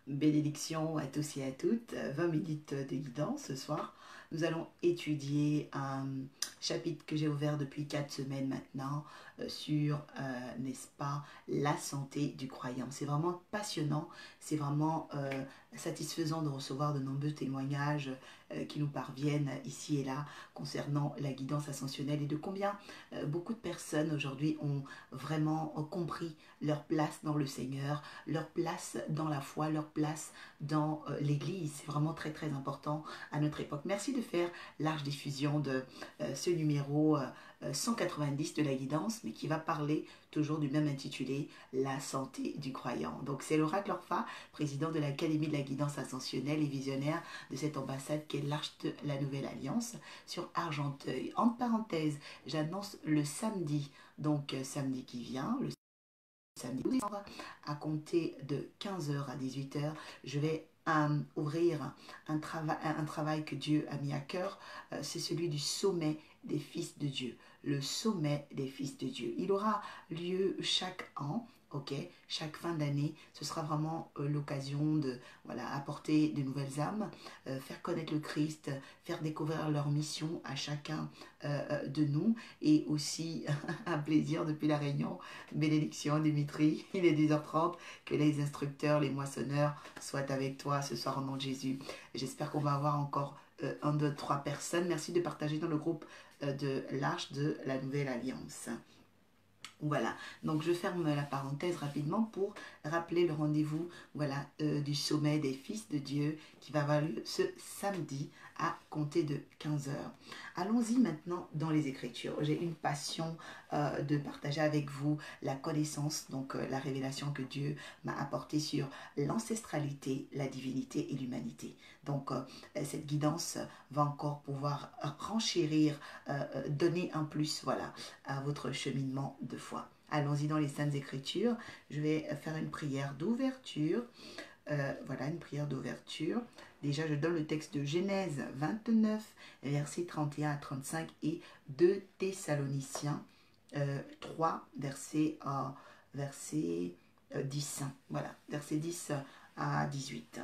Bénédiction à tous et à toutes. 20 minutes de guidance ce soir. Nous allons étudier un chapitre que j'ai ouvert depuis 4 semaines maintenant sur, n'est-ce pas, la santé du croyant. C'est vraiment passionnant, c'est vraiment satisfaisant de recevoir de nombreux témoignages qui nous parviennent ici et là concernant la guidance ascensionnelle et de combien beaucoup de personnes aujourd'hui ont vraiment compris leur place dans le Seigneur, leur place dans la foi, leur place dans l'Église. C'est vraiment très très important à notre époque. Merci de faire large diffusion de ce numéro 190 de la guidance, mais qui va parler toujours du même intitulé, la santé du croyant. Donc c'est l'oracle Orpha, président de l'Académie de la guidance ascensionnelle et visionnaire de cette ambassade qui est l'Arche de la Nouvelle Alliance sur Argenteuil. En parenthèse, j'annonce le samedi, donc samedi qui vient, le samedi 12 décembre, à compter de 15h à 18h, je vais ouvrir un travail que Dieu a mis à cœur. C'est celui du sommet des fils de Dieu. Le sommet des fils de Dieu. Il aura lieu chaque an. Ok, chaque fin d'année, ce sera vraiment l'occasion de apporter de nouvelles âmes, faire connaître le Christ, faire découvrir leur mission à chacun de nous, et aussi un plaisir depuis la Réunion. Bénédiction Dimitri, il est 10h30, que les instructeurs, les moissonneurs soient avec toi ce soir au nom de Jésus. J'espère qu'on va avoir encore 1, 2, 3 personnes. Merci de partager dans le groupe de l'Arche de la Nouvelle Alliance. Voilà, donc je ferme la parenthèse rapidement pour rappeler le rendez-vous du sommet des fils de Dieu qui va avoir lieu ce samedi à compter de 15h. Allons-y maintenant dans les Écritures. J'ai une passion de partager avec vous la connaissance, donc la révélation que Dieu m'a apportée sur l'ancestralité, la divinité et l'humanité. Donc cette guidance va encore pouvoir renchérir, donner un plus à votre cheminement de foi. Allons-y dans les Saintes Écritures. Je vais faire une prière d'ouverture. Une prière d'ouverture. Déjà, je donne le texte de Genèse 29, versets 31 à 35 et 2 Thessaloniciens 3, verset 10. Voilà, verset 10 à 18.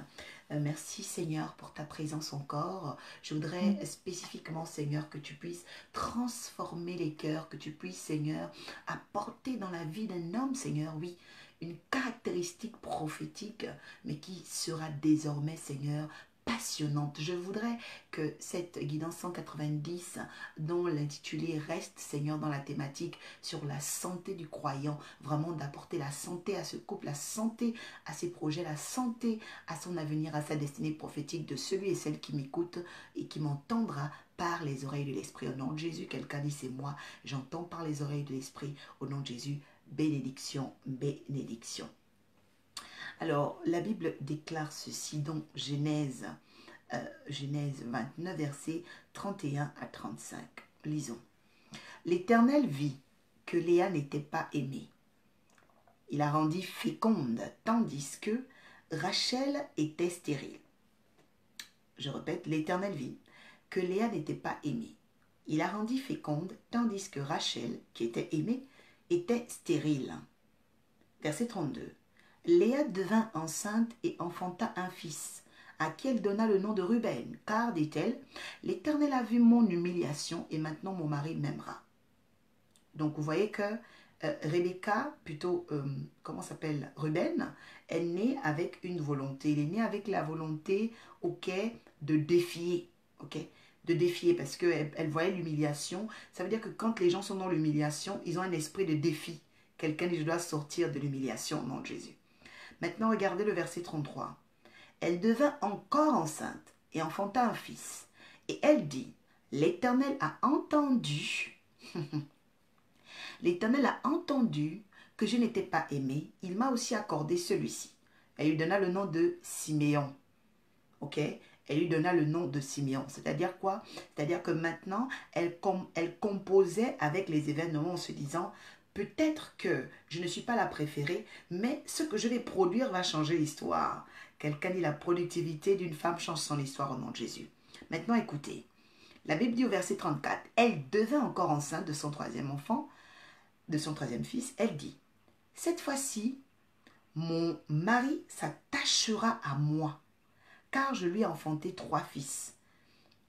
Merci Seigneur pour ta présence encore. Je voudrais spécifiquement Seigneur que tu puisses transformer les cœurs, que tu puisses Seigneur apporter dans la vie d'un homme Seigneur, oui, une caractéristique prophétique, mais qui sera désormais Seigneur passionnante. Je voudrais que cette guidance 190, dont l'intitulé reste Seigneur dans la thématique sur la santé du croyant, vraiment d'apporter la santé à ce couple, la santé à ses projets, la santé à son avenir, à sa destinée prophétique de celui et celle qui m'écoute et qui m'entendra par les oreilles de l'Esprit. Au nom de Jésus, quelqu'un dit c'est moi, j'entends par les oreilles de l'Esprit. Au nom de Jésus, bénédiction, bénédiction. Alors, la Bible déclare ceci dans Genèse 29, versets 31 à 35. Lisons. L'Éternel vit que Léa n'était pas aimée. Il la rendit féconde, tandis que Rachel était stérile. Je répète, l'Éternel vit que Léa n'était pas aimée. Il la rendit féconde, tandis que Rachel, qui était aimée, était stérile. Verset 32. Léa devint enceinte et enfanta un fils, à qui elle donna le nom de Ruben, car, dit-elle, l'Éternel a vu mon humiliation et maintenant mon mari m'aimera. Donc vous voyez que Rebecca, plutôt, Ruben, est né avec une volonté. Il est né avec la volonté, de défier, de défier, parce qu'elle voyait l'humiliation. Ça veut dire que quand les gens sont dans l'humiliation, ils ont un esprit de défi. Quelqu'un dit, je dois sortir de l'humiliation au nom de Jésus. Maintenant, regardez le verset 33. Elle devint encore enceinte et enfanta un fils. Et elle dit, l'Éternel a entendu, l'Éternel a entendu que je n'étais pas aimée. Il m'a aussi accordé celui-ci. Elle lui donna le nom de Siméon. Elle lui donna le nom de Siméon. C'est-à-dire quoi? C'est-à-dire que maintenant, elle composait avec les événements en se disant, peut-être que je ne suis pas la préférée, mais ce que je vais produire va changer l'histoire. Quelqu'un dit la productivité d'une femme change son histoire au nom de Jésus. Maintenant, écoutez. La Bible dit au verset 34, elle devint encore enceinte de son troisième enfant, de son troisième fils. Elle dit, cette fois-ci, mon mari s'attachera à moi, car je lui ai enfanté 3 fils.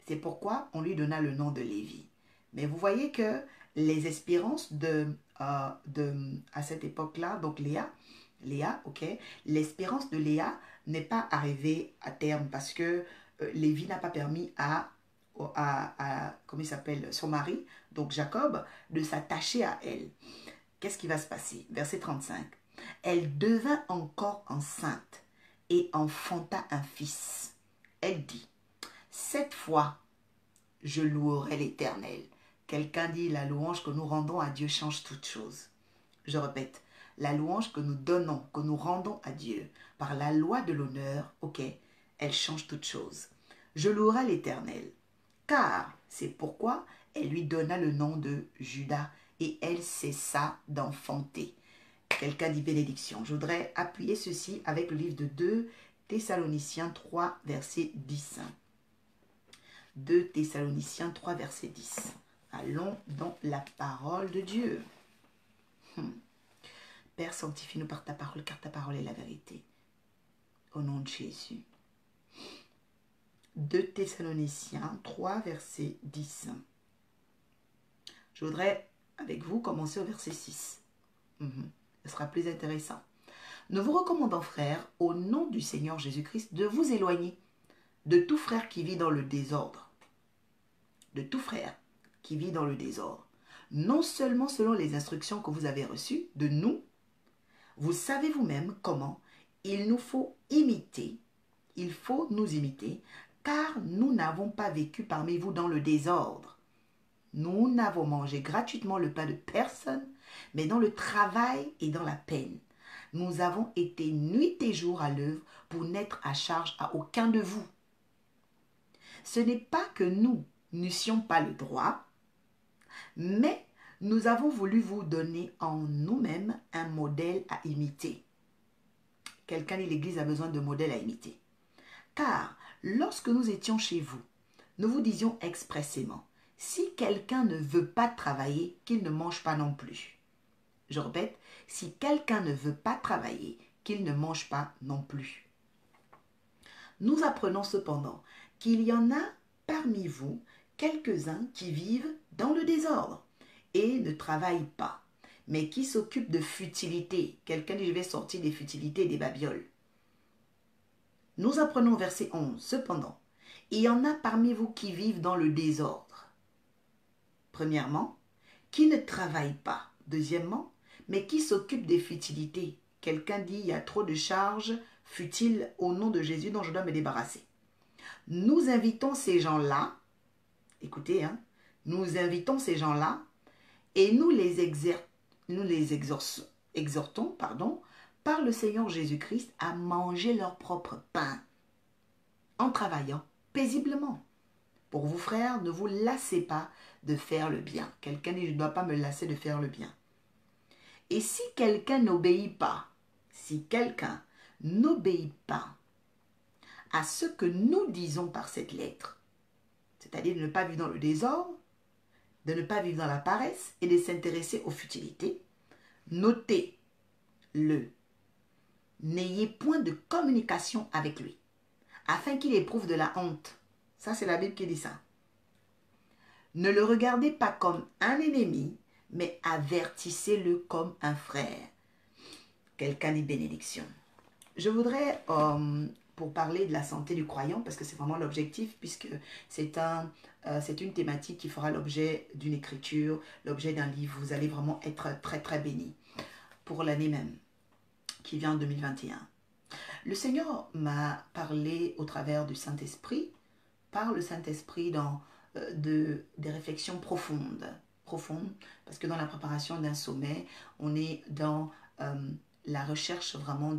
C'est pourquoi on lui donna le nom de Lévi. Mais vous voyez que les espérances à cette époque-là, donc Léa, ok, l'espérance de Léa n'est pas arrivée à terme parce que Lévi n'a pas permis à comment il s'appelle, son mari, donc Jacob, de s'attacher à elle. Qu'est-ce qui va se passer? Verset 35. Elle devint encore enceinte et enfanta un fils. Elle dit, cette fois, je louerai l'Éternel. Quelqu'un dit, la louange que nous rendons à Dieu change toute chose. Je répète, la louange que nous donnons, que nous rendons à Dieu par la loi de l'honneur, ok, elle change toute chose. Je louerai l'Éternel, car c'est pourquoi elle lui donna le nom de Judas et elle cessa d'enfanter. Quelqu'un dit bénédiction. Je voudrais appuyer ceci avec le livre de 2 Thessaloniciens 3, verset 10. 2 Thessaloniciens 3, verset 10. Allons dans la parole de Dieu. Père, sanctifie-nous par ta parole, car ta parole est la vérité. Au nom de Jésus. 2 Thessaloniciens 3, verset 10. Je voudrais, avec vous, commencer au verset 6. Ce sera plus intéressant. Nous vous recommandons, frères, au nom du Seigneur Jésus-Christ, de vous éloigner de tout frère qui vit dans le désordre. De tout frère qui vit dans le désordre. Non seulement selon les instructions que vous avez reçues de nous, vous savez vous-même comment il nous faut imiter, il faut nous imiter, car nous n'avons pas vécu parmi vous dans le désordre. Nous n'avons mangé gratuitement le pain de personne, mais dans le travail et dans la peine. Nous avons été nuit et jour à l'œuvre pour n'être à charge à aucun de vous. Ce n'est pas que nous n'eussions pas le droit, mais nous avons voulu vous donner en nous-mêmes un modèle à imiter. Quelqu'un dit l'Église a besoin de modèles à imiter. Car lorsque nous étions chez vous, nous vous disions expressément, si quelqu'un ne veut pas travailler, qu'il ne mange pas non plus. Je répète, si quelqu'un ne veut pas travailler, qu'il ne mange pas non plus. Nous apprenons cependant qu'il y en a parmi vous quelques-uns qui vivent dans le désordre et ne travaillent pas, mais qui s'occupent de futilités. Quelqu'un dit, je vais sortir des futilités et des babioles. Nous apprenons verset 11, cependant, il y en a parmi vous qui vivent dans le désordre. Premièrement, qui ne travaillent pas. Deuxièmement, mais qui s'occupent des futilités. Quelqu'un dit, il y a trop de charges futiles au nom de Jésus dont je dois me débarrasser. Nous invitons ces gens-là, écoutez, nous invitons ces gens-là et nous les exhortons, par le Seigneur Jésus-Christ à manger leur propre pain en travaillant paisiblement. Pour vous, frères, ne vous lassez pas de faire le bien. Quelqu'un dit, je ne dois pas me lasser de faire le bien. Et si quelqu'un n'obéit pas, à ce que nous disons par cette lettre, c'est-à-dire de ne pas vivre dans le désordre, de ne pas vivre dans la paresse et de s'intéresser aux futilités, notez-le. N'ayez point de communication avec lui, afin qu'il éprouve de la honte. Ça, c'est la Bible qui dit ça. Ne le regardez pas comme un ennemi, mais avertissez-le comme un frère. Quelqu'un dit bénédiction. Je voudrais, pour parler de la santé du croyant, parce que c'est vraiment l'objectif, puisque c'est une thématique qui fera l'objet d'une écriture, l'objet d'un livre. Vous allez vraiment être très très bénis pour l'année même, qui vient en 2021. Le Seigneur m'a parlé au travers du Saint-Esprit, par le Saint-Esprit dans des réflexions profondes, parce que dans la préparation d'un sommet, on est dans la recherche vraiment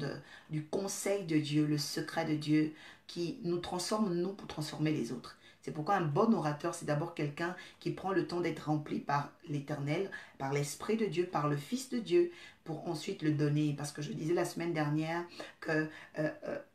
du conseil de Dieu, le secret de Dieu qui nous transforme, nous, pour transformer les autres. C'est pourquoi un bon orateur, c'est d'abord quelqu'un qui prend le temps d'être rempli par l'Éternel, par l'Esprit de Dieu, par le Fils de Dieu, pour ensuite le donner. Parce que je disais la semaine dernière que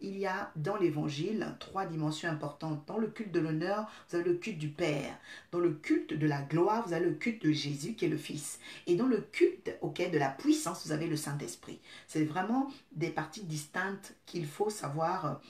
il y a dans l'évangile 3 dimensions importantes. Dans le culte de l'honneur, vous avez le culte du Père. Dans le culte de la gloire, vous avez le culte de Jésus qui est le Fils. Et dans le culte de la puissance, vous avez le Saint-Esprit. C'est vraiment des parties distinctes qu'il faut savoir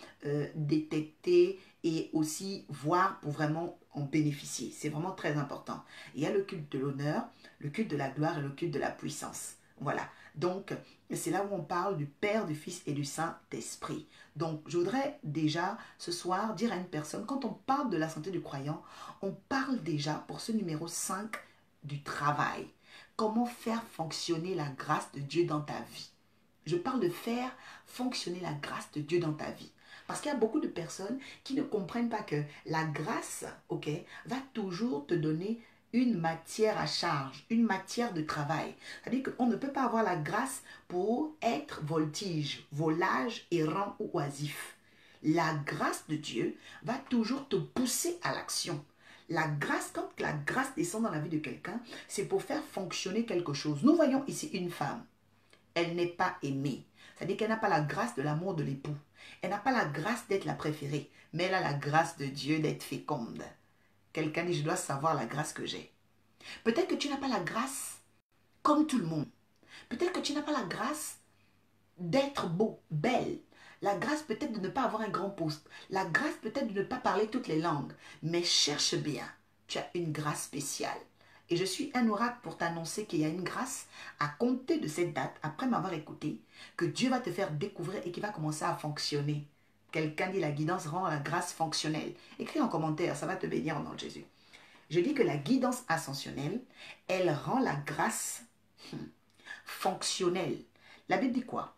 détecter et aussi voir pour vraiment en bénéficier. C'est vraiment très important. Il y a le culte de l'honneur, le culte de la gloire et le culte de la puissance. Voilà. Donc, c'est là où on parle du Père, du Fils et du Saint-Esprit. Donc, je voudrais déjà ce soir dire à une personne, quand on parle de la santé du croyant, on parle déjà pour ce numéro 5 du travail. Comment faire fonctionner la grâce de Dieu dans ta vie. Je parle de faire fonctionner la grâce de Dieu dans ta vie. Parce qu'il y a beaucoup de personnes qui ne comprennent pas que la grâce, va toujours te donner une matière à charge, une matière de travail. C'est-à-dire qu'on ne peut pas avoir la grâce pour être voltige, volage, errant ou oisif. La grâce de Dieu va toujours te pousser à l'action. La grâce, quand la grâce descend dans la vie de quelqu'un, c'est pour faire fonctionner quelque chose. Nous voyons ici une femme. Elle n'est pas aimée. C'est-à-dire qu'elle n'a pas la grâce de l'amour de l'époux. Elle n'a pas la grâce d'être la préférée, mais elle a la grâce de Dieu d'être féconde. Quelqu'un dit, je dois savoir la grâce que j'ai. Peut-être que tu n'as pas la grâce comme tout le monde. Peut-être que tu n'as pas la grâce d'être beau, belle. La grâce peut-être de ne pas avoir un grand poste. La grâce peut-être de ne pas parler toutes les langues. Mais cherche bien, tu as une grâce spéciale. Et je suis un oracle pour t'annoncer qu'il y a une grâce à compter de cette date, après m'avoir écouté, que Dieu va te faire découvrir et qui va commencer à fonctionner. Quelqu'un dit la guidance rend la grâce fonctionnelle. Écris en commentaire, ça va te bénir au nom de Jésus. Je dis que la guidance ascensionnelle, elle rend la grâce fonctionnelle. La Bible dit quoi?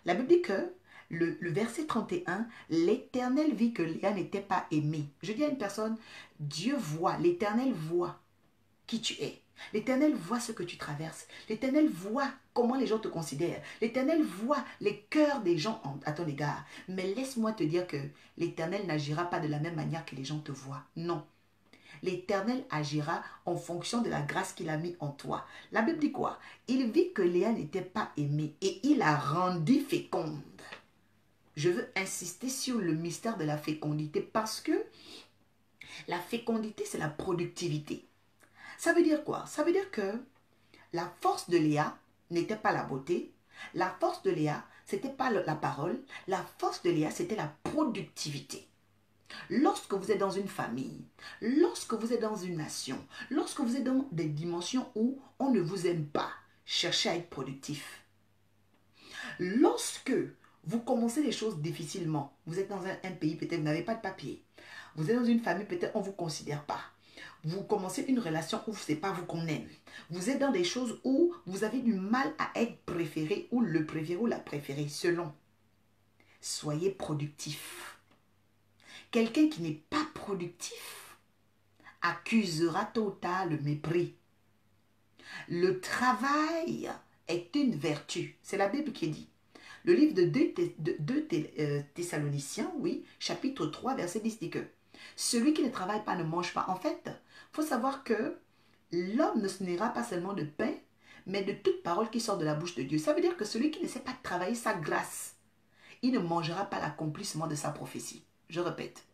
La Bible dit que le verset 31, l'Éternel vit que Léa n'était pas aimée. Je dis à une personne, Dieu voit, l'Éternel voit qui tu es. L'Éternel voit ce que tu traverses. L'Éternel voit comment les gens te considèrent. L'Éternel voit les cœurs des gens à ton égard. Mais laisse-moi te dire que l'Éternel n'agira pas de la même manière que les gens te voient. Non. L'Éternel agira en fonction de la grâce qu'il a mis en toi. La Bible dit quoi? Il vit que Léa n'était pas aimée et il la rendit féconde. Je veux insister sur le mystère de la fécondité parce que la fécondité, c'est la productivité. Ça veut dire quoi? Ça veut dire que la force de Léa n'était pas la beauté. La force de Léa, c'était pas la parole. La force de Léa, c'était la productivité. Lorsque vous êtes dans une famille, lorsque vous êtes dans une nation, lorsque vous êtes dans des dimensions où on ne vous aime pas, cherchez à être productif. Lorsque vous commencez les choses difficilement, vous êtes dans un pays, peut-être vous n'avez pas de papier. Vous êtes dans une famille, peut-être on ne vous considère pas. Vous commencez une relation où ce n'est pas vous qu'on aime. Vous êtes dans des choses où vous avez du mal à être préféré ou le préféré ou la préférée, selon. Soyez productif. Quelqu'un qui n'est pas productif accusera tôt ou tard le mépris. Le travail est une vertu. C'est la Bible qui dit. Le livre de 2 Thessaloniciens, oui, chapitre 3, verset 10 dit que celui qui ne travaille pas ne mange pas. En fait, il faut savoir que l'homme ne se nourrira pas seulement de pain, mais de toute parole qui sort de la bouche de Dieu. Ça veut dire que celui qui ne sait pas travailler sa grâce, il ne mangera pas l'accomplissement de sa prophétie. Je répète.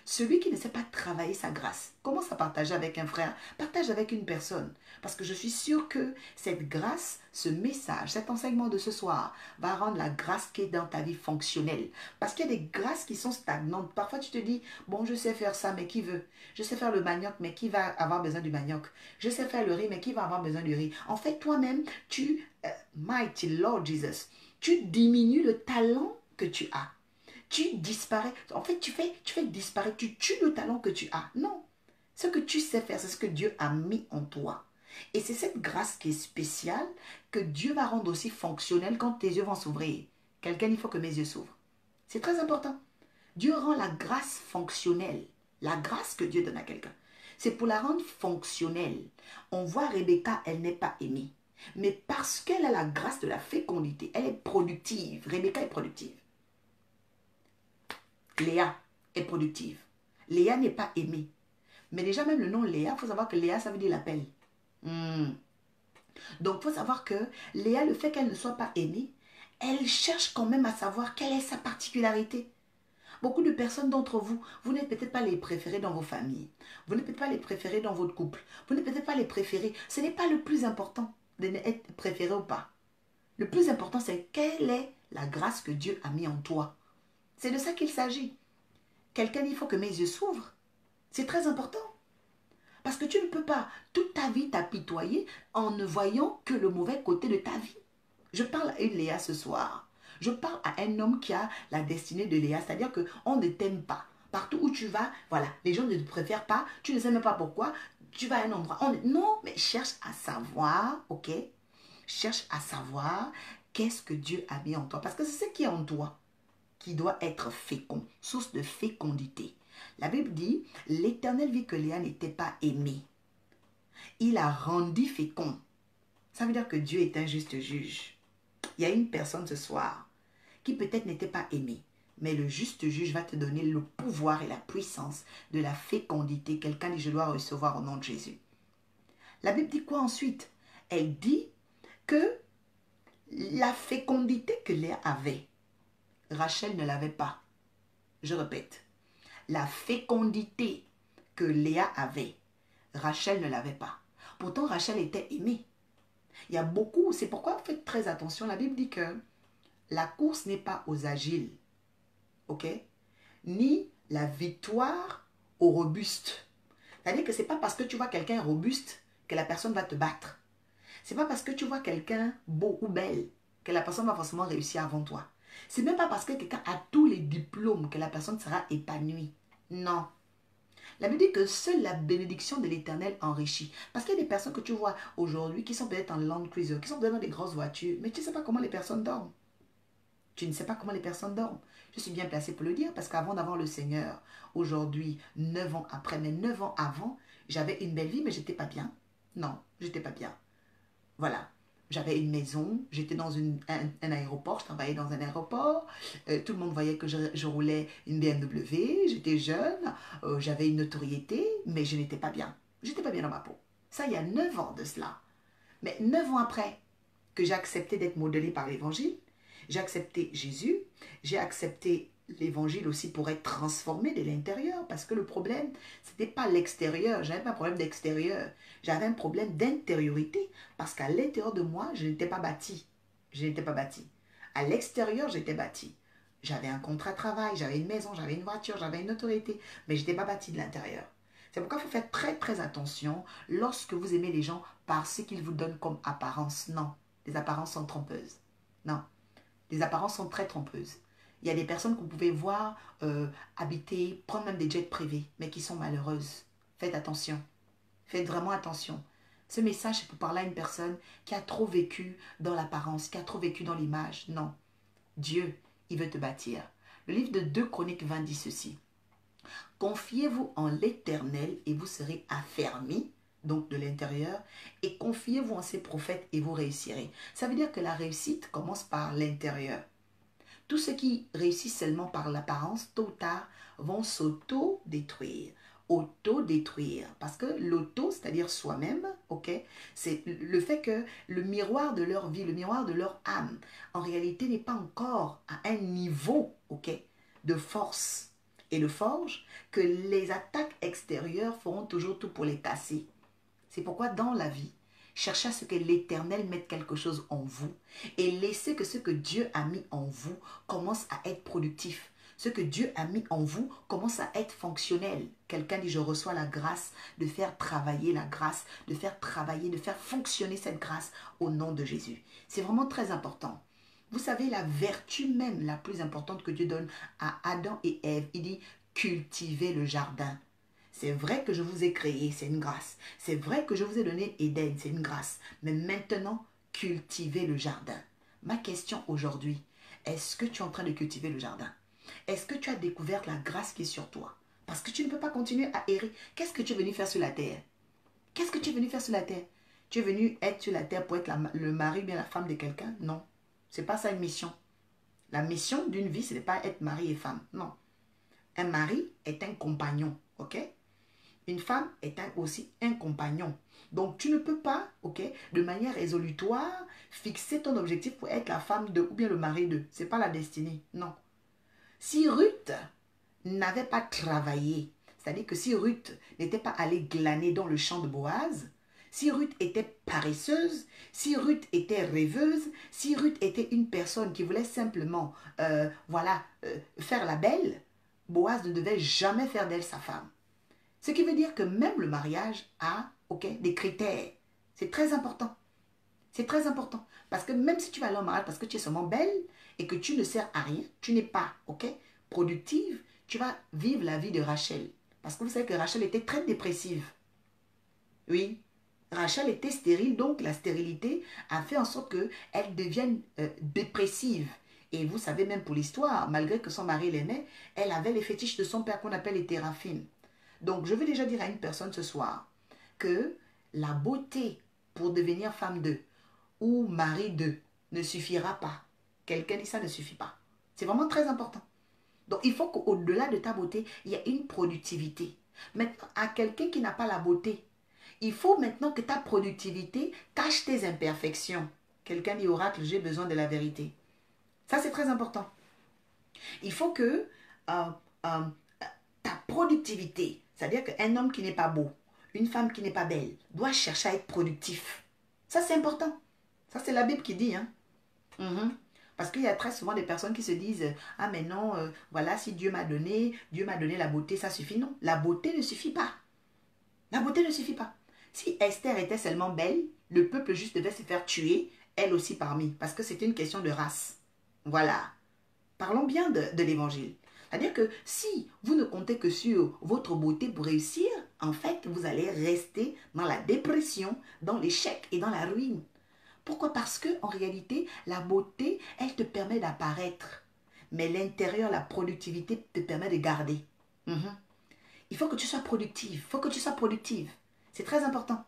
Celui qui ne sait pas travailler sa grâce, commence à partager avec un frère, partage avec une personne. Parce que je suis sûre que cette grâce, ce message, cet enseignement de ce soir va rendre la grâce qui est dans ta vie fonctionnelle. Parce qu'il y a des grâces qui sont stagnantes. Parfois tu te dis, bon je sais faire ça, mais qui veut? Je sais faire le manioc, mais qui va avoir besoin du manioc? Je sais faire le riz, mais qui va avoir besoin du riz? En fait, toi-même, mighty Lord Jesus, tu diminues le talent que tu as. Tu disparais. En fait, tu fais disparaître, tu tues le talent que tu as. Non. Ce que tu sais faire, c'est ce que Dieu a mis en toi. Et c'est cette grâce qui est spéciale que Dieu va rendre aussi fonctionnelle quand tes yeux vont s'ouvrir. Quelqu'un, il faut que mes yeux s'ouvrent. C'est très important. Dieu rend la grâce fonctionnelle. La grâce que Dieu donne à quelqu'un. C'est pour la rendre fonctionnelle. On voit Rebecca, elle n'est pas aimée. Mais parce qu'elle a la grâce de la fécondité, elle est productive. Rebecca est productive. Léa est productive. Léa n'est pas aimée. Mais déjà même le nom Léa, il faut savoir que Léa, ça veut dire l'appel. Donc, il faut savoir que Léa, le fait qu'elle ne soit pas aimée, elle cherche quand même à savoir quelle est sa particularité. Beaucoup de personnes d'entre vous, vous n'êtes peut-être pas les préférés dans vos familles. Vous n'êtes peut-être pas les préférés dans votre couple. Vous n'êtes peut-être pas les préférés. Ce n'est pas le plus important d'être préféré ou pas. Le plus important, c'est quelle est la grâce que Dieu a mis en toi. C'est de ça qu'il s'agit. Quelqu'un dit, il faut que mes yeux s'ouvrent. C'est très important. Parce que tu ne peux pas toute ta vie t'apitoyer en ne voyant que le mauvais côté de ta vie. Je parle à une Léa ce soir. Je parle à un homme qui a la destinée de Léa, c'est-à-dire qu'on ne t'aime pas. Partout où tu vas, voilà, les gens ne te préfèrent pas, tu ne sais même pas pourquoi, tu vas à un endroit. Non, mais cherche à savoir, ok? Cherche à savoir qu'est-ce que Dieu a mis en toi. Parce que c'est ce qui est en toi qui doit être fécond, source de fécondité. La Bible dit, l'Éternel vit que Léa n'était pas aimée. Il a rendu fécond. Ça veut dire que Dieu est un juste juge. Il y a une personne ce soir qui peut-être n'était pas aimée, mais le juste juge va te donner le pouvoir et la puissance de la fécondité. Quelqu'un dit, je dois recevoir au nom de Jésus. La Bible dit quoi ensuite? Elle dit que la fécondité que Léa avait, Rachel ne l'avait pas. Je répète, la fécondité que Léa avait, Rachel ne l'avait pas. Pourtant, Rachel était aimée. Il y a beaucoup, c'est pourquoi faites très attention. La Bible dit que la course n'est pas aux agiles, ok? Ni la victoire aux robustes. C'est-à-dire que ce n'est pas parce que tu vois quelqu'un robuste que la personne va te battre. Ce n'est pas parce que tu vois quelqu'un beau ou belle que la personne va forcément réussir avant toi. Ce n'est même pas parce que quelqu'un a tous les diplômes que la personne sera épanouie. Non. La Bible dit que seule la bénédiction de l'Éternel enrichit. Parce qu'il y a des personnes que tu vois aujourd'hui qui sont peut-être en Land Cruiser, qui sont peut-être dans des grosses voitures, mais tu ne sais pas comment les personnes dorment. Tu ne sais pas comment les personnes dorment. Je suis bien placée pour le dire parce qu'avant d'avoir le Seigneur, aujourd'hui, 9 ans après, mais 9 ans avant, j'avais une belle vie, mais je n'étais pas bien. Non, je n'étais pas bien. Voilà. J'avais une maison, j'étais dans un aéroport, je travaillais dans un aéroport, tout le monde voyait que je roulais une BMW, j'étais jeune, j'avais une notoriété, mais je n'étais pas bien. Je n'étais pas bien dans ma peau. Ça, il y a 9 ans de cela. Mais 9 ans après que j'ai accepté d'être modelée par l'Évangile, j'ai accepté Jésus, j'ai accepté l'Évangile aussi pour être transformé de l'intérieur, parce que le problème, ce n'était pas l'extérieur, j'avais pas un problème d'extérieur, j'avais un problème d'intériorité, parce qu'à l'intérieur de moi, je n'étais pas bâti. Je n'étais pas bâti. À l'extérieur, j'étais bâti. J'avais un contrat de travail, j'avais une maison, j'avais une voiture, j'avais une autorité, mais je n'étais pas bâti de l'intérieur. C'est pourquoi il faut faire très très attention lorsque vous aimez les gens par ce qu'ils vous donnent comme apparence. Non, les apparences sont trompeuses. Non, les apparences sont très trompeuses. Il y a des personnes que vous pouvez voir habiter, prendre même des jets privés, mais qui sont malheureuses. Faites attention. Faites vraiment attention. Ce message, c'est pour parler à une personne qui a trop vécu dans l'apparence, qui a trop vécu dans l'image. Non. Dieu, il veut te bâtir. Le livre de 2 Chroniques 20 dit ceci. Confiez-vous en l'Éternel et vous serez affermis, donc de l'intérieur, et confiez-vous en ses prophètes et vous réussirez. Ça veut dire que la réussite commence par l'intérieur. Tous ceux qui réussissent seulement par l'apparence, tôt ou tard, vont s'auto-détruire. Auto-détruire. Parce que l'auto, c'est-à-dire soi-même, ok, c'est le fait que le miroir de leur vie, le miroir de leur âme, en réalité n'est pas encore à un niveau, ok, de force et de forge, que les attaques extérieures feront toujours tout pour les casser. C'est pourquoi dans la vie, cherchez à ce que l'Éternel mette quelque chose en vous et laissez que ce que Dieu a mis en vous commence à être productif. Ce que Dieu a mis en vous commence à être fonctionnel. Quelqu'un dit, je reçois la grâce de faire travailler la grâce, de faire travailler, de faire fonctionner cette grâce au nom de Jésus. C'est vraiment très important. Vous savez, la vertu même la plus importante que Dieu donne à Adam et Ève, il dit, cultivez le jardin. C'est vrai que je vous ai créé, c'est une grâce. C'est vrai que je vous ai donné Éden, c'est une grâce. Mais maintenant, cultivez le jardin. Ma question aujourd'hui, est-ce que tu es en train de cultiver le jardin? Est-ce que tu as découvert la grâce qui est sur toi? Parce que tu ne peux pas continuer à errer. Qu'est-ce que tu es venu faire sur la terre? Qu'est-ce que tu es venu faire sur la terre? Tu es venu être sur la terre pour être le mari ou bien la femme de quelqu'un? Non. Ce n'est pas ça une mission. La mission d'une vie, ce n'est pas être mari et femme. Non. Un mari est un compagnon, ok? Une femme est aussi un compagnon. Donc, tu ne peux pas, ok, de manière résolutoire, fixer ton objectif pour être la femme de ou bien le mari de. Ce n'est pas la destinée, non. Si Ruth n'avait pas travaillé, c'est-à-dire que si Ruth n'était pas allée glaner dans le champ de Boaz, si Ruth était paresseuse, si Ruth était rêveuse, si Ruth était une personne qui voulait simplement, faire la belle, Boaz ne devait jamais faire d'elle sa femme. Ce qui veut dire que même le mariage a, des critères. C'est très important. C'est très important. Parce que même si tu vas aller au mariage parce que tu es seulement belle et que tu ne sers à rien, tu n'es pas, productive, tu vas vivre la vie de Rachel. Parce que vous savez que Rachel était très dépressive. Oui. Rachel était stérile, donc la stérilité a fait en sorte qu'elle devienne dépressive. Et vous savez même pour l'histoire, malgré que son mari l'aimait, elle avait les fétiches de son père qu'on appelle les théraphines. Donc je veux déjà dire à une personne ce soir que la beauté pour devenir femme d'eux ou mari d'eux ne suffira pas. Quelqu'un dit ça ne suffit pas. C'est vraiment très important. Donc il faut qu'au-delà de ta beauté, il y ait une productivité. Maintenant, à quelqu'un qui n'a pas la beauté, il faut maintenant que ta productivité cache tes imperfections. Quelqu'un dit oracle, j'ai besoin de la vérité. Ça, c'est très important. Il faut que ta productivité, c'est-à-dire qu'un homme qui n'est pas beau, une femme qui n'est pas belle, doit chercher à être productif. Ça, c'est important. Ça, c'est la Bible qui dit. Parce qu'il y a très souvent des personnes qui se disent « Ah mais non, voilà, si Dieu m'a donné la beauté, ça suffit. » Non, la beauté ne suffit pas. La beauté ne suffit pas. Si Esther était seulement belle, le peuple juste devait se faire tuer, elle aussi parmi, parce que c'était une question de race. Voilà. Parlons bien de l'évangile. C'est-à-dire que si vous ne comptez que sur votre beauté pour réussir, en fait, vous allez rester dans la dépression, dans l'échec et dans la ruine. Pourquoi? Parce que en réalité, la beauté, elle te permet d'apparaître. Mais l'intérieur, la productivité te permet de garder. Il faut que tu sois productive. Il faut que tu sois productive. C'est très important.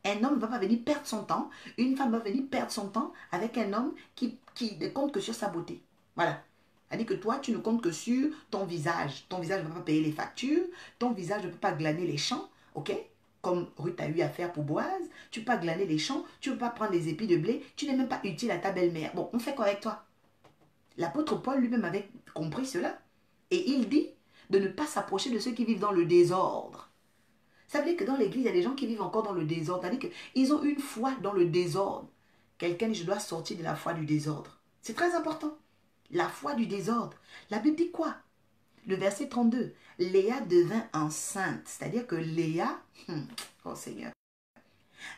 Un homme ne va pas venir perdre son temps. Une femme va venir perdre son temps avec un homme qui ne compte que sur sa beauté. Voilà. C'est-à-dire que toi, tu ne comptes que sur ton visage. Ton visage ne va pas payer les factures. Ton visage ne peut pas glaner les champs. OK? Comme Ruth a eu à faire pour Boaz. Tu ne peux pas glaner les champs. Tu ne peux pas prendre les épis de blé. Tu n'es même pas utile à ta belle-mère. Bon, on fait quoi avec toi? L'apôtre Paul lui-même avait compris cela. Et il dit de ne pas s'approcher de ceux qui vivent dans le désordre. Ça veut dire que dans l'église, il y a des gens qui vivent encore dans le désordre. C'est-à-dire qu'ils ont une foi dans le désordre. Quelqu'un dit, je dois sortir de la foi du désordre. C'est très important. La foi du désordre. La Bible dit quoi? Le verset 32. Léa devint enceinte. C'est-à-dire que Léa, oh Seigneur,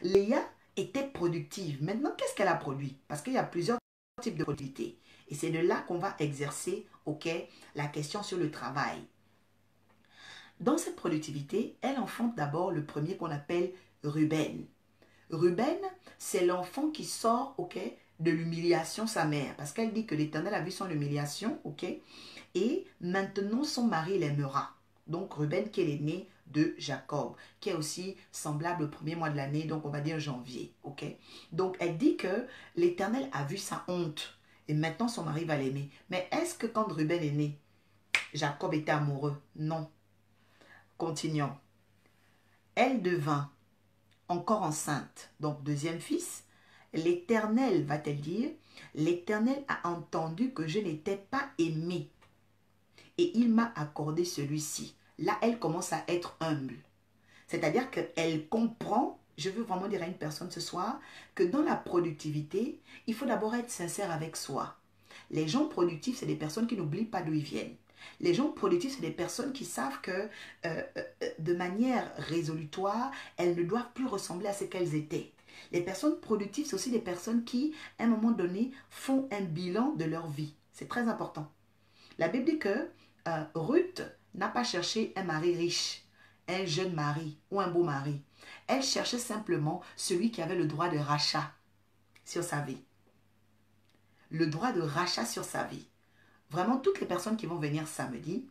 Léa était productive. Maintenant, qu'est-ce qu'elle a produit? Parce qu'il y a plusieurs types de productivité. Et c'est de là qu'on va exercer, la question sur le travail. Dans cette productivité, elle enfante d'abord le premier qu'on appelle Ruben. Ruben, c'est l'enfant qui sort, de l'humiliation sa mère. Parce qu'elle dit que l'Éternel a vu son humiliation, et maintenant son mari l'aimera. Donc Ruben qui est l'aîné de Jacob, qui est aussi semblable au premier mois de l'année, donc on va dire janvier, Donc elle dit que l'Éternel a vu sa honte, et maintenant son mari va l'aimer. Mais est-ce que quand Ruben est né, Jacob était amoureux? Non. Continuons. Elle devint encore enceinte, donc deuxième fils. L'Éternel, va-t-elle dire, l'Éternel a entendu que je n'étais pas aimée et il m'a accordé celui-ci. Là, elle commence à être humble. C'est-à-dire qu'elle comprend, je veux vraiment dire à une personne ce soir, que dans la productivité, il faut d'abord être sincère avec soi. Les gens productifs, c'est des personnes qui n'oublient pas d'où ils viennent. Les gens productifs, c'est des personnes qui savent que de manière résolutoire, elles ne doivent plus ressembler à ce qu'elles étaient. Les personnes productives, c'est aussi des personnes qui, à un moment donné, font un bilan de leur vie. C'est très important. La Bible dit que Ruth n'a pas cherché un mari riche, un jeune mari ou un beau mari. Elle cherchait simplement celui qui avait le droit de rachat sur sa vie. Le droit de rachat sur sa vie. Vraiment, toutes les personnes qui vont venir samedi,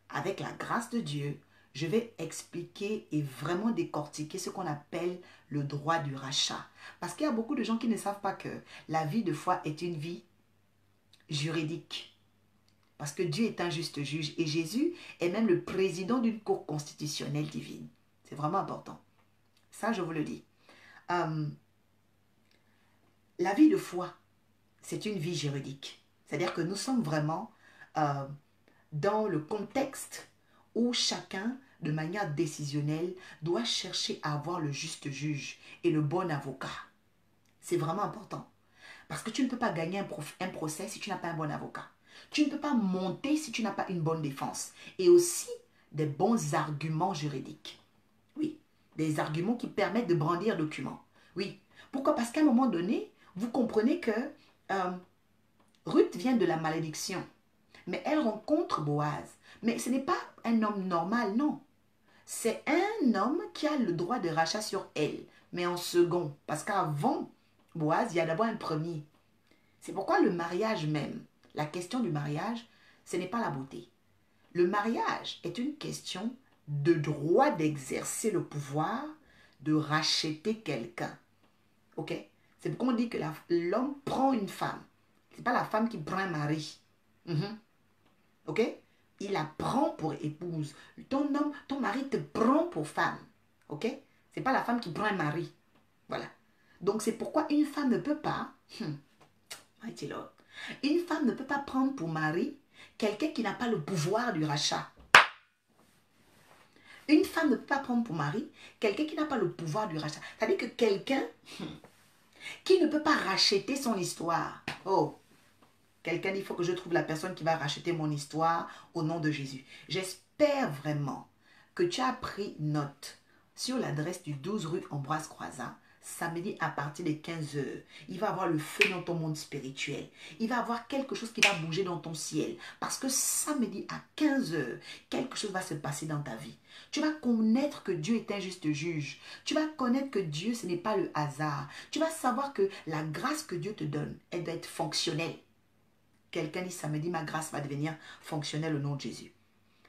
avec la grâce de Dieu, je vais expliquer et vraiment décortiquer ce qu'on appelle le droit du rachat. Parce qu'il y a beaucoup de gens qui ne savent pas que la vie de foi est une vie juridique. Parce que Dieu est un juste juge et Jésus est même le président d'une cour constitutionnelle divine. C'est vraiment important. Ça, je vous le dis. La vie de foi, c'est une vie juridique. C'est-à-dire que nous sommes vraiment dans le contexte où chacun, de manière décisionnelle, doit chercher à avoir le juste juge et le bon avocat. C'est vraiment important. Parce que tu ne peux pas gagner un procès si tu n'as pas un bon avocat. Tu ne peux pas monter si tu n'as pas une bonne défense. Et aussi des bons arguments juridiques. Oui, des arguments qui permettent de brandir documents. Oui. Pourquoi? Parce qu'à un moment donné, vous comprenez que Ruth vient de la malédiction. Mais elle rencontre Boaz. Mais ce n'est pas un homme normal, non. C'est un homme qui a le droit de rachat sur elle. Mais en second. Parce qu'avant Boaz, il y a d'abord un premier. C'est pourquoi le mariage même, la question du mariage, ce n'est pas la beauté. Le mariage est une question de droit d'exercer le pouvoir de racheter quelqu'un. Ok? C'est pourquoi on dit que l'homme prend une femme. Ce n'est pas la femme qui prend un mari. Ok? Il la prend pour épouse. Ton mari te prend pour femme. Ok? Ce n'est pas la femme qui prend un mari. Voilà. Donc c'est pourquoi une femme ne peut pas... Une femme ne peut pas prendre pour mari quelqu'un qui n'a pas le pouvoir du rachat. Une femme ne peut pas prendre pour mari quelqu'un qui n'a pas le pouvoir du rachat. C'est-à-dire que quelqu'un qui ne peut pas racheter son histoire. Oh, quelqu'un dit, il faut que je trouve la personne qui va racheter mon histoire au nom de Jésus. J'espère vraiment que tu as pris note sur l'adresse du 12 rue Ambroise Croizat. Samedi à partir de 15 h. Il va avoir le feu dans ton monde spirituel. Il va avoir quelque chose qui va bouger dans ton ciel. Parce que samedi à 15 h, quelque chose va se passer dans ta vie. Tu vas connaître que Dieu est un juste juge. Tu vas connaître que Dieu, ce n'est pas le hasard. Tu vas savoir que la grâce que Dieu te donne, elle doit être fonctionnelle. Quelqu'un dit samedi, ma grâce va devenir fonctionnelle au nom de Jésus.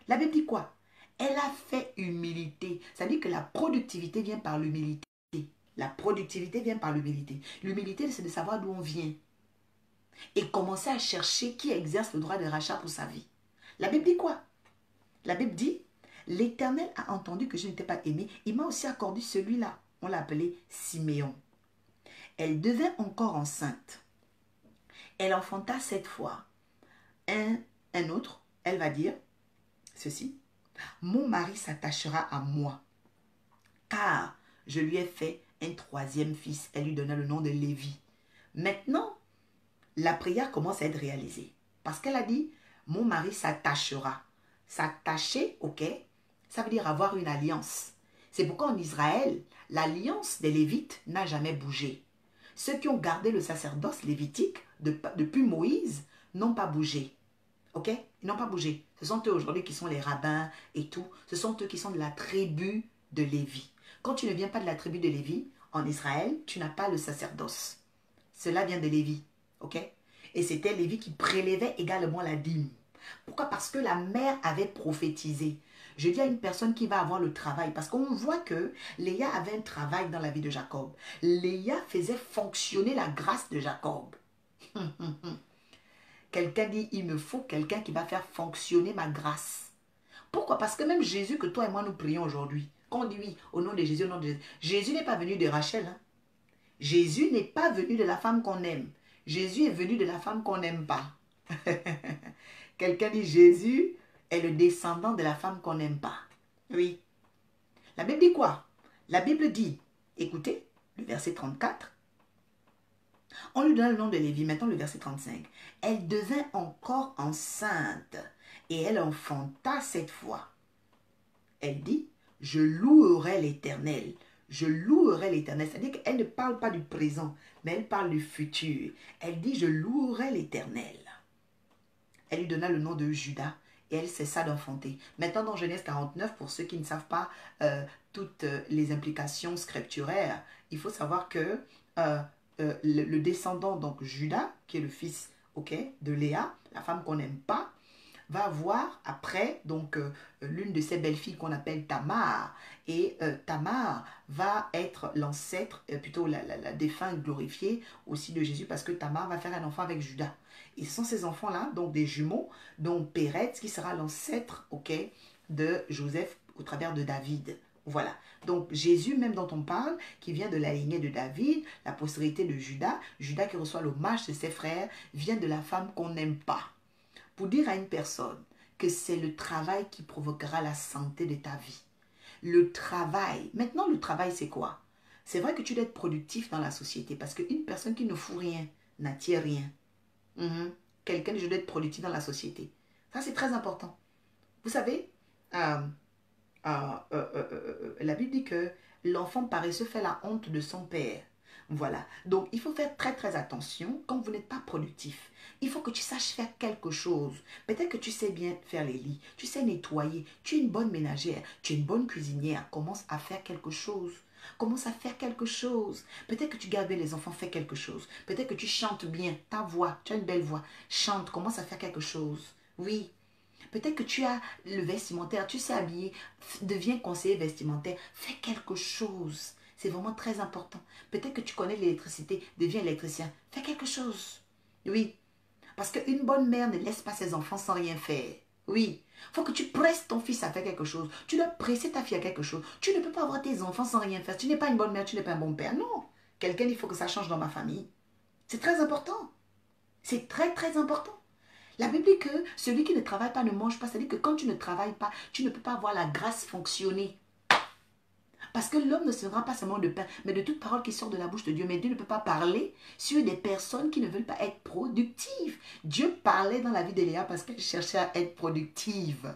La Bible dit quoi? Elle a fait humilité. Ça dit que la productivité vient par l'humilité. La productivité vient par l'humilité. L'humilité, c'est de savoir d'où on vient. Et commencer à chercher qui exerce le droit de rachat pour sa vie. La Bible dit quoi? La Bible dit, l'Éternel a entendu que je n'étais pas aimé. Il m'a aussi accordé celui-là. On l'a appelé Siméon. Elle devint encore enceinte. Elle enfanta 7 fois. Un autre, elle va dire ceci. Mon mari s'attachera à moi, car je lui ai fait un 3e fils. Elle lui donna le nom de Lévi. Maintenant, la prière commence à être réalisée. Parce qu'elle a dit, mon mari s'attachera. S'attacher, ok, ça veut dire avoir une alliance. C'est pourquoi en Israël, l'alliance des Lévites n'a jamais bougé. Ceux qui ont gardé le sacerdoce lévitique depuis Moïse n'ont pas bougé. Ok? Ils n'ont pas bougé. Ce sont eux aujourd'hui qui sont les rabbins et tout. Ce sont eux qui sont de la tribu de Lévi. Quand tu ne viens pas de la tribu de Lévi, en Israël, tu n'as pas le sacerdoce. Cela vient de Lévi. Ok? Et c'était Lévi qui prélevait également la dîme. Pourquoi? Parce que la mère avait prophétisé. Je dis à une personne qui va avoir le travail, parce qu'on voit que Léa avait un travail dans la vie de Jacob. Léa faisait fonctionner la grâce de Jacob. Quelqu'un dit, il me faut quelqu'un qui va faire fonctionner ma grâce. Pourquoi? Parce que même Jésus, que toi et moi nous prions aujourd'hui, quand on dit oui, au nom de Jésus, au nom de Jésus, Jésus n'est pas venu de Rachel. Hein? Jésus n'est pas venu de la femme qu'on aime. Jésus est venu de la femme qu'on n'aime pas. Quelqu'un dit, Jésus est le descendant de la femme qu'on n'aime pas. Oui. La Bible dit quoi? La Bible dit, écoutez, le verset 34. On lui donne le nom de Lévi. Maintenant le verset 35. Elle devint encore enceinte et elle enfanta 7 fois. Elle dit, je louerai l'Éternel. Je louerai l'Éternel. C'est-à-dire qu'elle ne parle pas du présent, mais elle parle du futur. Elle dit, je louerai l'Éternel. Elle lui donna le nom de Judas et elle cessa d'enfanter. Maintenant dans Genèse 49, pour ceux qui ne savent pas toutes les implications scripturaires, il faut savoir que le descendant, donc Judas, qui est le fils de Léa, la femme qu'on n'aime pas, va avoir après donc l'une de ses belles-filles qu'on appelle Tamar. Et Tamar va être l'ancêtre, plutôt la défunte glorifiée aussi de Jésus, parce que Tamar va faire un enfant avec Judas. Et ce sont ces enfants-là, donc des jumeaux, dont Pérez, qui sera l'ancêtre de Joseph au travers de David. Voilà. Donc, Jésus, même dont on parle, qui vient de la lignée de David, la postérité de Judas, Judas qui reçoit l'hommage de ses frères, vient de la femme qu'on n'aime pas. Pour dire à une personne que c'est le travail qui provoquera la santé de ta vie. Le travail. Maintenant, le travail, c'est quoi? C'est vrai que tu dois être productif dans la société parce qu'une personne qui ne fout rien n'attire rien. Quelqu'un qui doit être productif dans la société. Ça, c'est très important. Vous savez, la Bible dit que l'enfant paresseux fait la honte de son père. Voilà. Donc, il faut faire très, très attention quand vous n'êtes pas productif. Il faut que tu saches faire quelque chose. Peut-être que tu sais bien faire les lits, tu sais nettoyer, tu es une bonne ménagère, tu es une bonne cuisinière. Commence à faire quelque chose. Commence à faire quelque chose. Peut-être que tu gardes les enfants, fais quelque chose. Peut-être que tu chantes bien, ta voix, tu as une belle voix. Chante, commence à faire quelque chose. Oui. Peut-être que tu as le vestimentaire, tu sais habiller, deviens conseiller vestimentaire, fais quelque chose. C'est vraiment très important. Peut-être que tu connais l'électricité, deviens électricien, fais quelque chose. Oui, parce qu'une bonne mère ne laisse pas ses enfants sans rien faire. Oui, il faut que tu presses ton fils à faire quelque chose. Tu dois presser ta fille à quelque chose. Tu ne peux pas avoir tes enfants sans rien faire. Tu n'es pas une bonne mère, tu n'es pas un bon père. Non, quelqu'un, il faut que ça change dans ma famille. C'est très important. C'est très, très important. La Bible dit que celui qui ne travaille pas ne mange pas. C'est-à-dire que quand tu ne travailles pas, tu ne peux pas voir la grâce fonctionner. Parce que l'homme ne sera pas seulement de pain, mais de toute parole qui sort de la bouche de Dieu. Mais Dieu ne peut pas parler sur des personnes qui ne veulent pas être productives. Dieu parlait dans la vie de Léa parce qu'elle cherchait à être productive.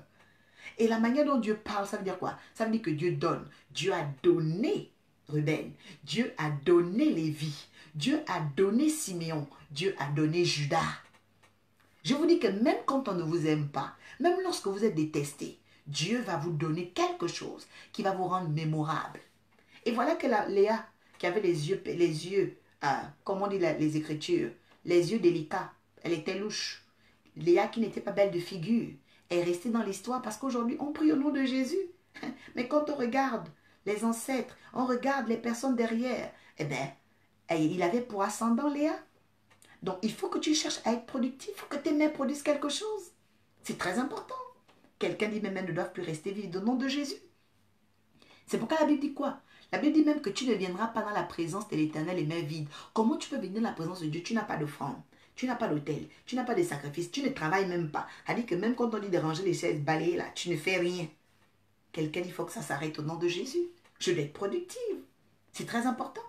Et la manière dont Dieu parle, ça veut dire quoi? Ça veut dire que Dieu donne. Dieu a donné Ruben. Dieu a donné Lévi. Dieu a donné Siméon. Dieu a donné Judas. Je vous dis que même quand on ne vous aime pas, même lorsque vous êtes détesté, Dieu va vous donner quelque chose qui va vous rendre mémorable. Et voilà que Léa, qui avait les yeux, comment on dit les Écritures, les yeux délicats, elle était louche. Léa qui n'était pas belle de figure, est restée dans l'histoire parce qu'aujourd'hui, on prie au nom de Jésus. Mais quand on regarde les ancêtres, on regarde les personnes derrière, eh bien, il avait pour ascendant Léa. Donc, il faut que tu cherches à être productif. Il faut que tes mains produisent quelque chose. C'est très important. Quelqu'un dit, mes mains ne doivent plus rester vides au nom de Jésus. C'est pourquoi la Bible dit quoi? La Bible dit même que tu ne viendras pas dans la présence de l'Éternel les mains vides. Comment tu peux venir dans la présence de Dieu? Tu n'as pas d'offrande. Tu n'as pas d'autel. Tu n'as pas de sacrifice. Tu ne travailles même pas. C'est-à-dire que même quand on dit de ranger les chaises, balayer là, tu ne fais rien. Quelqu'un, il faut que ça s'arrête au nom de Jésus. Je dois être productive. C'est très important.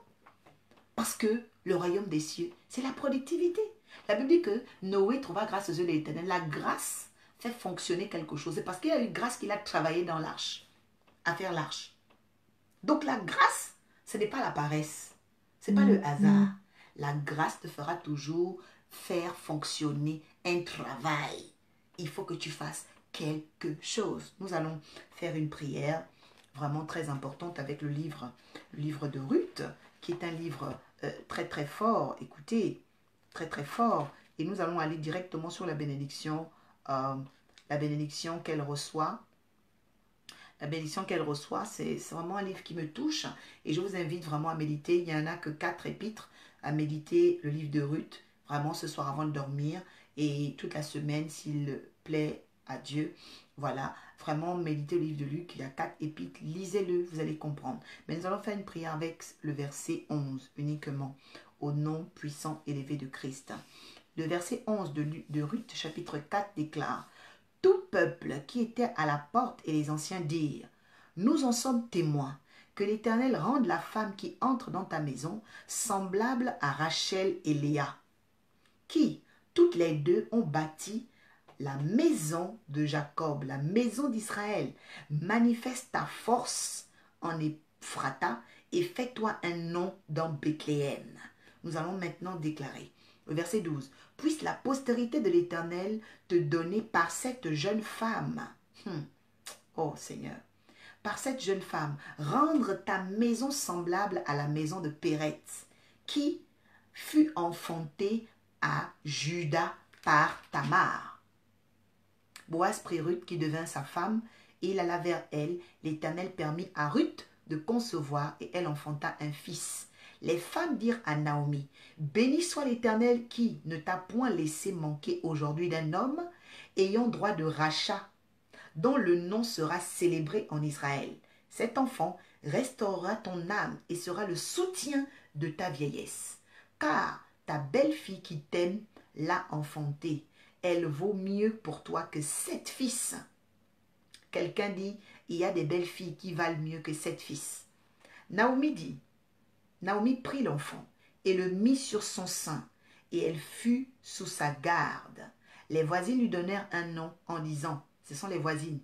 Parce que le royaume des cieux, c'est la productivité. La Bible dit que Noé trouva grâce aux yeux de l'Éternel. La grâce fait fonctionner quelque chose. C'est parce qu'il a eu grâce qu'il a travaillé dans l'arche, à faire l'arche. Donc la grâce, ce n'est pas la paresse. Ce n'est pas le hasard. La grâce te fera toujours faire fonctionner un travail. Il faut que tu fasses quelque chose. Nous allons faire une prière vraiment très importante avec le livre de Ruth, qui est un livre très très fort, écoutez, très très fort. Et nous allons aller directement sur la bénédiction qu'elle reçoit. La bénédiction qu'elle reçoit, c'est vraiment un livre qui me touche. Et je vous invite vraiment à méditer. Il n'y en a que 4 épîtres à méditer le livre de Ruth, vraiment ce soir avant de dormir. Et toute la semaine, s'il plaît à Dieu. Voilà, vraiment méditez le livre de Luc, il y a 4 épîtres, lisez-le, vous allez comprendre. Mais nous allons faire une prière avec le verset 11 uniquement, au nom puissant élevé de Christ. Le verset 11 de Ruth, chapitre 4, déclare: tout peuple qui était à la porte et les anciens dirent: nous en sommes témoins, que l'Éternel rende la femme qui entre dans ta maison semblable à Rachel et Léa, qui, toutes les deux, ont bâti la maison de Jacob, la maison d'Israël. Manifeste ta force en Ephrata et fais-toi un nom dans Bethléem. Nous allons maintenant déclarer. Le verset 12. Puisse la postérité de l'Éternel te donner par cette jeune femme. Oh Seigneur. Par cette jeune femme, rendre ta maison semblable à la maison de Péret, qui fut enfantée à Juda par Tamar. Boaz prit Ruth qui devint sa femme, et il alla vers elle. L'Éternel permit à Ruth de concevoir, et elle enfanta un fils. Les femmes dirent à Naomi: béni soit l'Éternel qui ne t'a point laissé manquer aujourd'hui d'un homme ayant droit de rachat, dont le nom sera célébré en Israël, Cet enfant restaurera ton âme et sera le soutien de ta vieillesse. Car ta belle-fille qui t'aime l'a enfantée. Elle vaut mieux pour toi que 7 fils. Quelqu'un dit, il y a des belles filles qui valent mieux que 7 fils. Naomi dit, Naomi prit l'enfant et le mit sur son sein, et elle fut sous sa garde. Les voisines lui donnèrent un nom en disant, ce sont les voisines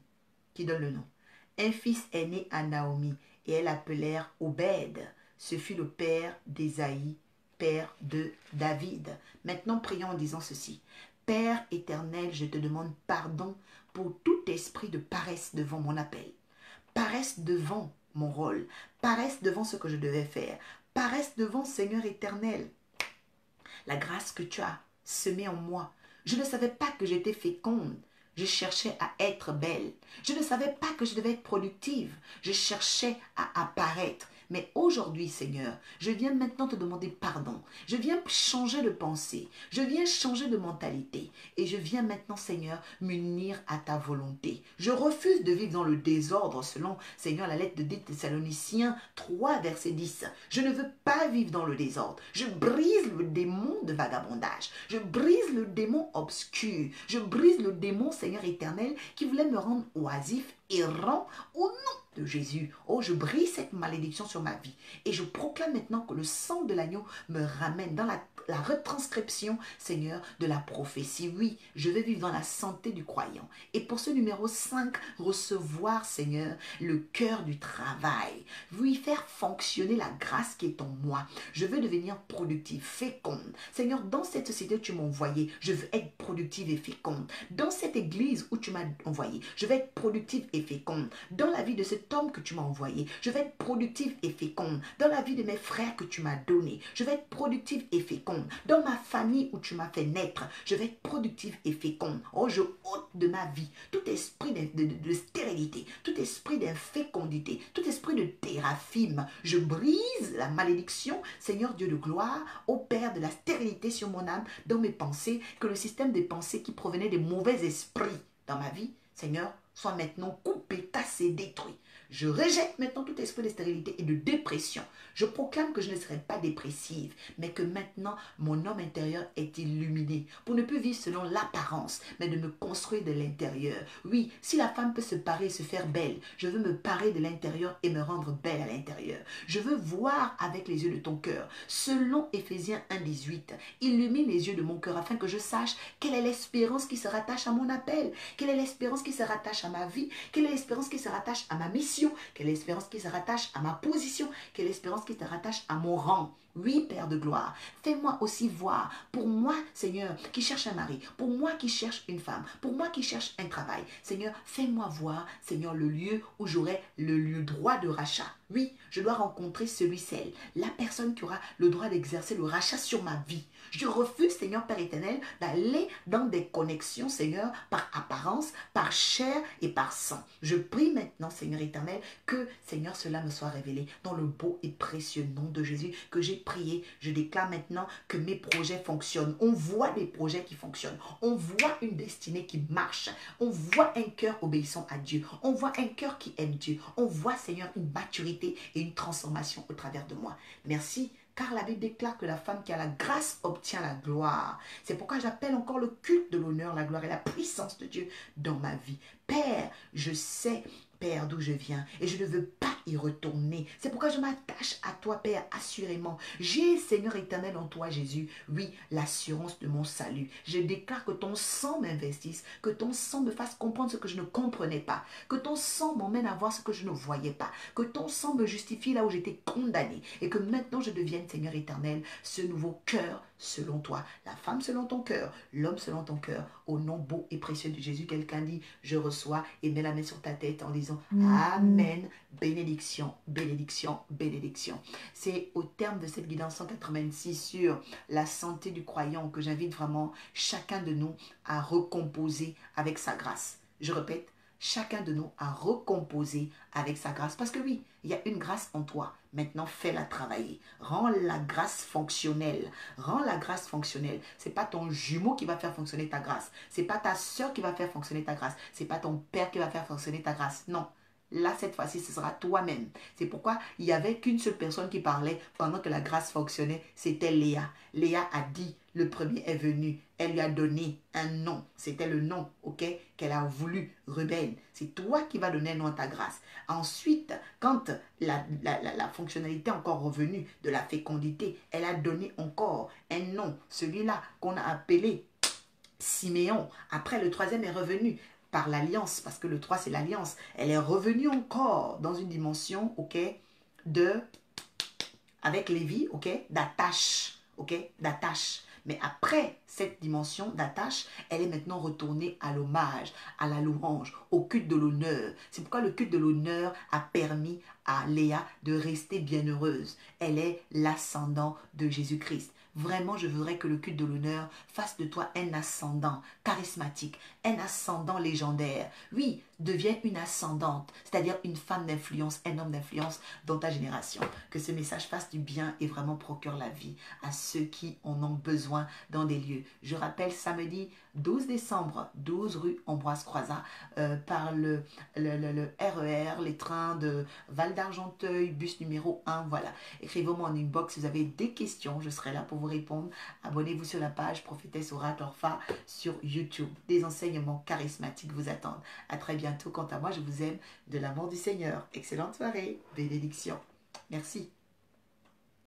qui donnent le nom. Un fils est né à Naomi, et elles l'appelèrent Obed. Ce fut le père d'Ésaïe, père de David. Maintenant, prions en disant ceci. Père éternel, je te demande pardon pour tout esprit de paresse devant mon appel. Paresse devant mon rôle. Paresse devant ce que je devais faire. Paresse devant Seigneur éternel. La grâce que tu as semée en moi. Je ne savais pas que j'étais féconde. Je cherchais à être belle. Je ne savais pas que je devais être productive. Je cherchais à apparaître. Mais aujourd'hui, Seigneur, je viens maintenant te demander pardon. Je viens changer de pensée. Je viens changer de mentalité. Et je viens maintenant, Seigneur, m'unir à ta volonté. Je refuse de vivre dans le désordre selon, Seigneur, la lettre de 2 Thessaloniciens 3, verset 10. Je ne veux pas vivre dans le désordre. Je brise le démon de vagabondage. Je brise le démon obscur. Je brise le démon, Seigneur éternel, qui voulait me rendre oisif, errant, au nom de Jésus. Oh, je brise cette malédiction sur ma vie. Et je proclame maintenant que le sang de l'agneau me ramène dans la retranscription, Seigneur, de la prophétie. Oui, je vais vivre dans la santé du croyant. Et pour ce numéro 5, recevoir, Seigneur, le cœur du travail. Oui, faire fonctionner la grâce qui est en moi. Je veux devenir productive, féconde. Seigneur, dans cette société où tu m'as envoyé, je veux être productive et féconde. Dans cette église où tu m'as envoyé, je veux être productive et féconde. Dans la vie de cet homme que tu m'as envoyé, je vais être productive et féconde. Dans la vie de mes frères que tu m'as donné, je vais être productive et féconde. Dans ma famille où tu m'as fait naître, je vais être productive et féconde. Oh, je ôte de ma vie tout esprit de stérilité, tout esprit d'infécondité, tout esprit de téraphime. Je brise la malédiction, Seigneur Dieu de gloire, ô Père de la stérilité sur mon âme, dans mes pensées, que le système des pensées qui provenait des mauvais esprits dans ma vie, Seigneur, soit maintenant coupé, cassé, détruit. Je rejette maintenant tout esprit de stérilité et de dépression. Je proclame que je ne serai pas dépressive, mais que maintenant mon homme intérieur est illuminé pour ne plus vivre selon l'apparence, mais de me construire de l'intérieur. Oui, si la femme peut se parer et se faire belle, je veux me parer de l'intérieur et me rendre belle à l'intérieur. Je veux voir avec les yeux de ton cœur. Selon Éphésiens 1,18, illumine les yeux de mon cœur afin que je sache quelle est l'espérance qui se rattache à mon appel, quelle est l'espérance qui se rattache à ma vie, quelle est l'espérance qui se rattache à ma mission, quelle est l'espérance qui se rattache à ma position, quelle est l'espérance qui se rattache à mon rang. Oui, Père de gloire, fais-moi aussi voir, pour moi, Seigneur, qui cherche un mari, pour moi qui cherche une femme, pour moi qui cherche un travail, Seigneur, fais-moi voir, Seigneur, le lieu où j'aurai le lieu droit de rachat. Oui, je dois rencontrer celui-celle, la personne qui aura le droit d'exercer le rachat sur ma vie. Je refuse, Seigneur Père éternel, d'aller dans des connexions, Seigneur, par apparence, par chair et par sang. Je prie maintenant, Seigneur éternel, que, Seigneur, cela me soit révélé dans le beau et précieux nom de Jésus que j'ai prié. Je déclare maintenant que mes projets fonctionnent. On voit des projets qui fonctionnent. On voit une destinée qui marche. On voit un cœur obéissant à Dieu. On voit un cœur qui aime Dieu. On voit, Seigneur, une maturité et une transformation au travers de moi. Merci. Car la Bible déclare que la femme qui a la grâce obtient la gloire. C'est pourquoi j'appelle encore le culte de l'honneur, la gloire et la puissance de Dieu dans ma vie. Père, je sais, Père, d'où je viens et je ne veux pas y retourner. C'est pourquoi je m'attache à toi, Père, assurément. J'ai, Seigneur éternel, en toi, Jésus, oui, l'assurance de mon salut. Je déclare que ton sang m'investisse, que ton sang me fasse comprendre ce que je ne comprenais pas, que ton sang m'emmène à voir ce que je ne voyais pas, que ton sang me justifie là où j'étais condamné et que maintenant je devienne, Seigneur éternel, ce nouveau cœur selon toi, la femme selon ton cœur, l'homme selon ton cœur, au nom beau et précieux de Jésus. Quelqu'un dit, je reçois et mets la main sur ta tête en disant, Amen, bénédiction, bénédiction, bénédiction. C'est au terme de cette guidance 186 sur la santé du croyant que j'invite vraiment chacun de nous à recomposer avec sa grâce. Je répète, chacun de nous à recomposer avec sa grâce. Parce que oui, il y a une grâce en toi. Maintenant, fais-la travailler. Rends la grâce fonctionnelle. Rends la grâce fonctionnelle. Ce n'est pas ton jumeau qui va faire fonctionner ta grâce. Ce n'est pas ta soeur qui va faire fonctionner ta grâce. Ce n'est pas ton père qui va faire fonctionner ta grâce. Non. Là, cette fois-ci, ce sera toi-même. C'est pourquoi il n'y avait qu'une seule personne qui parlait pendant que la grâce fonctionnait, c'était Léa. Léa a dit, le premier est venu. Elle lui a donné un nom. C'était le nom, ok, qu'elle a voulu, Ruben. C'est toi qui vas donner un nom à ta grâce. Ensuite, quand la fonctionnalité est encore revenue de la fécondité, elle a donné encore un nom, celui-là qu'on a appelé Siméon. Après, le troisième est revenu par l'alliance, parce que le 3 c'est l'alliance. Elle est revenue encore dans une dimension, ok, avec Lévi, ok, d'attache, ok, d'attache. Mais après cette dimension d'attache, elle est maintenant retournée à l'hommage, à la louange, au culte de l'honneur. C'est pourquoi le culte de l'honneur a permis à Léa de rester bienheureuse. Elle est l'ascendant de Jésus-Christ. Vraiment, je voudrais que le culte de l'honneur fasse de toi un ascendant charismatique, un ascendant légendaire. Oui, deviens une ascendante, c'est-à-dire une femme d'influence, un homme d'influence dans ta génération. Que ce message fasse du bien et vraiment procure la vie à ceux qui en ont besoin dans des lieux. Je rappelle, samedi 12 décembre, 12 rue Ambroise Croizat, par le RER, les trains de Val d'Argenteuil, bus numéro 1, voilà. Écrivez-moi en inbox si vous avez des questions, je serai là pour vous répondre. Abonnez-vous sur la page Prophétesse Oracle Orpha sur YouTube. Des enseignements charismatiques vous attendent. À très bientôt. Quant à moi, je vous aime de l'amour du Seigneur. Excellente soirée. Bénédiction. Merci.